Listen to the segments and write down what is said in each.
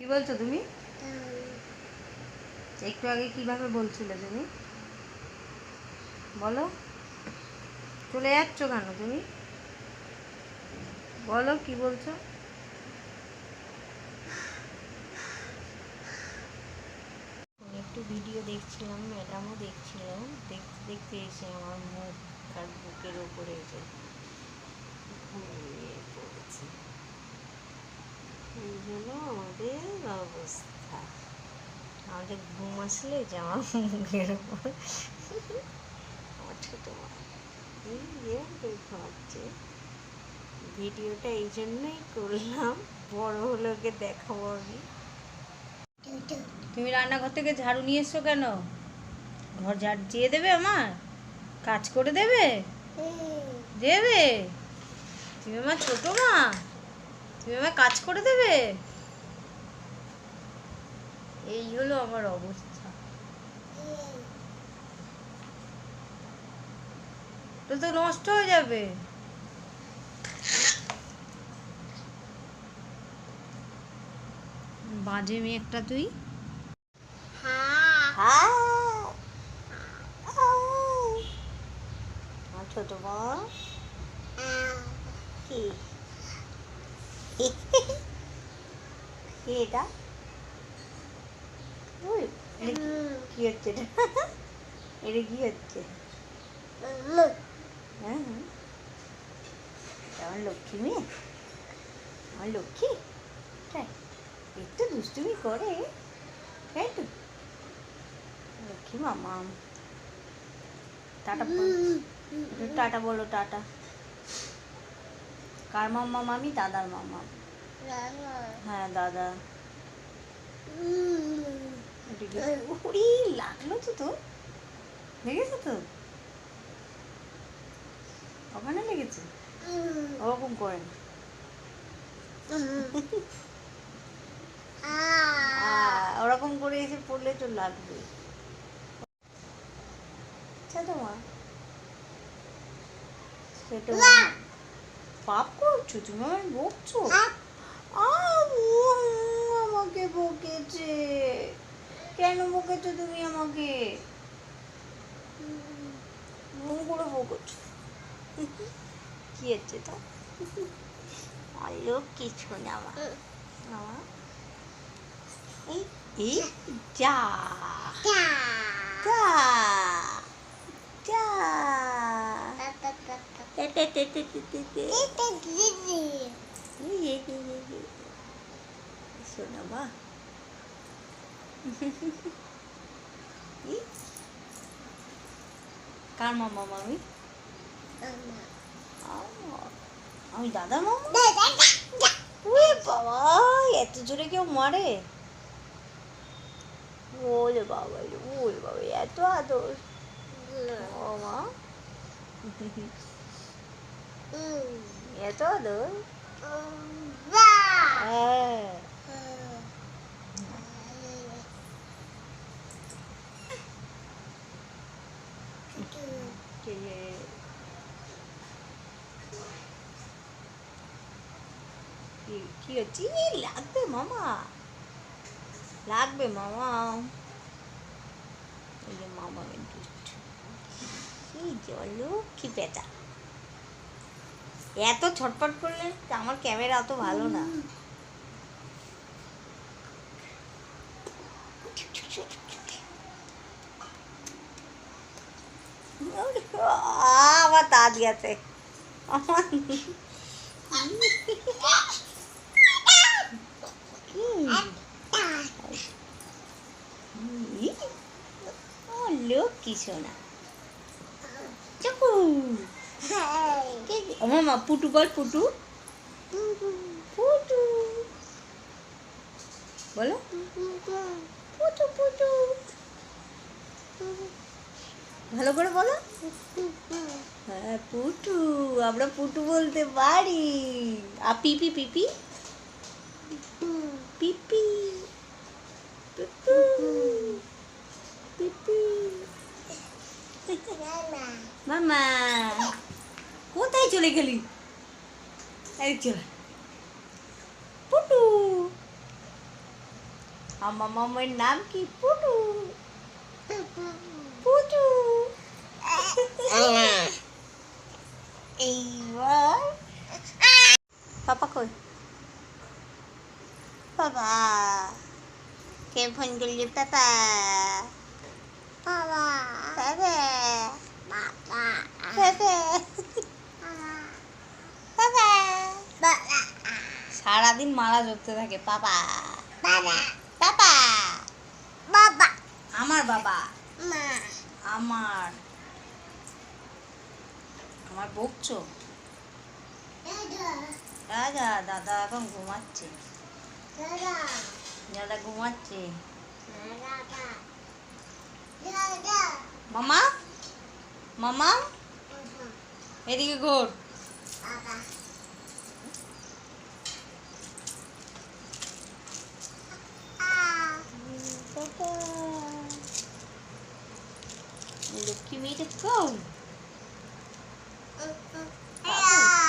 কি বলছো তুমি? একটু আগে কিভাবে বলছিলে তুমি? বলো। চলে যাচ্ছ কেন তুমি? বলো কি বলছো? একটু ভিডিও দেখছিলাম, ম্যাডামও দেখছিল। দেখতে দেখতে এসে আমার মুখ আর বুকের ওপরে এসে ঘুমিয়ে পড়েছে। এই হলো আমাদের অবস্থা। আমাদের ঘুম আসলে জামা মুখের ওপর। আমার ছোট মা এই ঘুমাচ্ছে। ভিডিওটা এই জন্যই করলাম, বড় হলোকে দেখাবো আমি। তুমি রান্নাঘর থেকে ঝাড়ু নিয়ে এসছো কেন? ঘর ঝাড় দিয়ে দেবে, আমার কাজ করে দেবে? দেবে? তুমি আমার ছোট মা, তুমি আমার কাজ করে দেবে? এই হলো আমার অবস্থা। তো তো নষ্ট হয়ে যাবে। বাজে মেয়ে একটা তুই। ছোট মা কি এটা কি হচ্ছে? এটা কি হচ্ছে? হ্যাঁ হ্যাঁ, আমার লক্ষ্মী মেয়ে, আমার লক্ষ্মী। তাই একটু দুষ্টুমি করে, তাই তো লক্ষ্মী মামা। টাটা টাটা বলো, টাটা। কার মাম্মা? মামি? দাদার মাম্মা। হ্যাঁ দাদা। উড়ি লাগলো তো, তো লেগেছে তো, ওখানে লেগেছে। ওরকম করে না, ওরকম করে এসে পড়লে তো লাগবে। তোমার সেটা পাপ করছো তুমি, আমার বকছো। আমাকে বকেছে কেন? বকেছো তুমি আমাকে, মন করে বকেছো। কি হচ্ছে তা? লোক কিছু না আমার। এই এই যা যা যা শোনা মা। কার মামা? মামি? আমি দাদা মামা। বাবা, এত জোরে কেউ মারে? ওরে বাবা, ওরে বাবা, এত আদর মা, এত আদর। হ্যাঁ কি হচ্ছে? লাগবে মামা, লাগবে মামা। এই যে মামা কিন্তু কি জল কি পেঁচা, এত ছটফট করলে আমার ক্যামেরা অত ভালো না। আমার দাঁত গেছে, আমার লোক কি শোনা। আমার মা পুটু বল, পুটু পুটু বলো, পুটু পুটু ভালো করে বলো। হ্যাঁ পুটু, আমরা পুটু বলতে পারি। আর পিপি পিপি পিপি পিপি পিপি মামা কোথায় চলে গেলি? এই চল পুটু আমার মামের নাম কি? পুটু। পুটু। এইবার পাপা কই? বাবা কে ফোন করলি? পাপা বাবা বাবা বাবা বাবা বাবা সারাদিন মালা জপতে থাকে। পাপা বাবা পাপা বাবা আমার বাবা মা আমার আমার বকছো? দাদা দাদা এখন ঘুমাচ্ছে। দাদা ঘুমাচ্ছে। মামা মামা এদিকে ঘোর। লক্ষ্মী মেয়েটা কোন?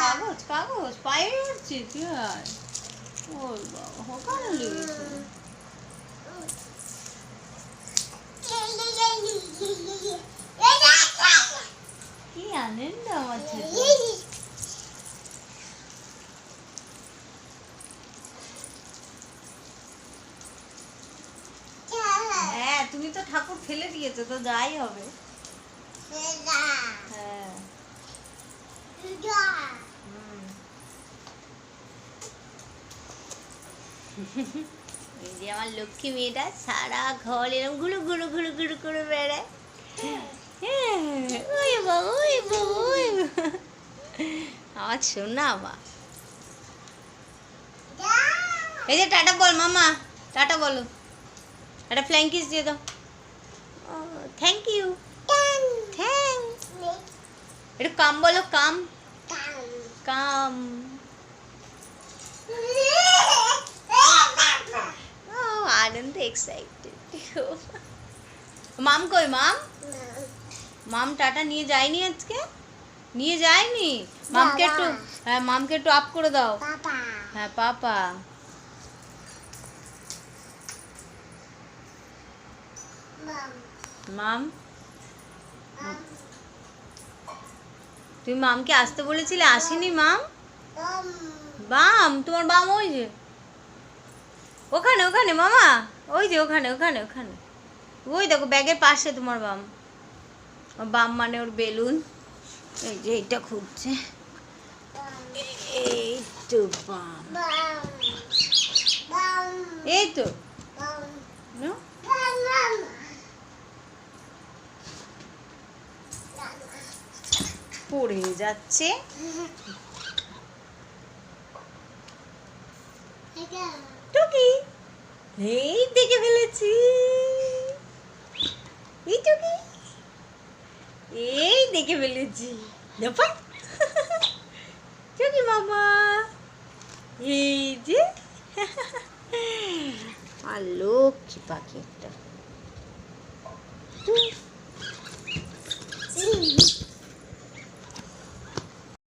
কাগজ কাগজ পায়ে উঠছে। কি হয়? ওর বাবা ওখানে লেগেছে। কি আনন্দ আমার ছেলে। হ্যাঁ তুমি তো ঠাকুর ফেলে দিয়েছো তো যাই হবে। হ্যাঁ এই যে আমার লক্ষ্মী মেয়েটা সারা ঘর এরকম ঘুরু ঘুরু ঘুরু ঘুরু করে বেড়ায়। ওই বাবা ওই বাবা ওই আমার শোনা মা। এই যে টাটা বল মামা। টাটা বলো। একটা ফ্লাইং কিস দিয়ে দাও। Thank you. থ্যাংক একটু কাম বলো। কাম কাম আনন্দ এক্সাইটেড। মাম কই? মাম মাম টাটা নিয়ে যায়নি আজকে? নিয়ে যায়নি? মামকে একটু হ্যাঁ মামকে একটু আপ করে দাও। হ্যাঁ পাপা মাম তুমি মামকে আসতে বলেছিলে আসেনি মাম? বাম তোমার বাম ওই যে ওখানে ওখানে মামা ওই যে ওখানে ওখানে ওখানে ওই দেখো ব্যাগের পাশে তোমার বাম। বাম মানে ওর বেলুন। এই যে এইটা খুঁজছে। এই তো বাম এই তো পড়ে যাচ্ছে। টুকি এই দেখে ফেলেছি। এই টুকি এই দেখে ফেলেছি। দেখো টুকি মামা এই যে আর লক্ষ্মী পাখি একটা।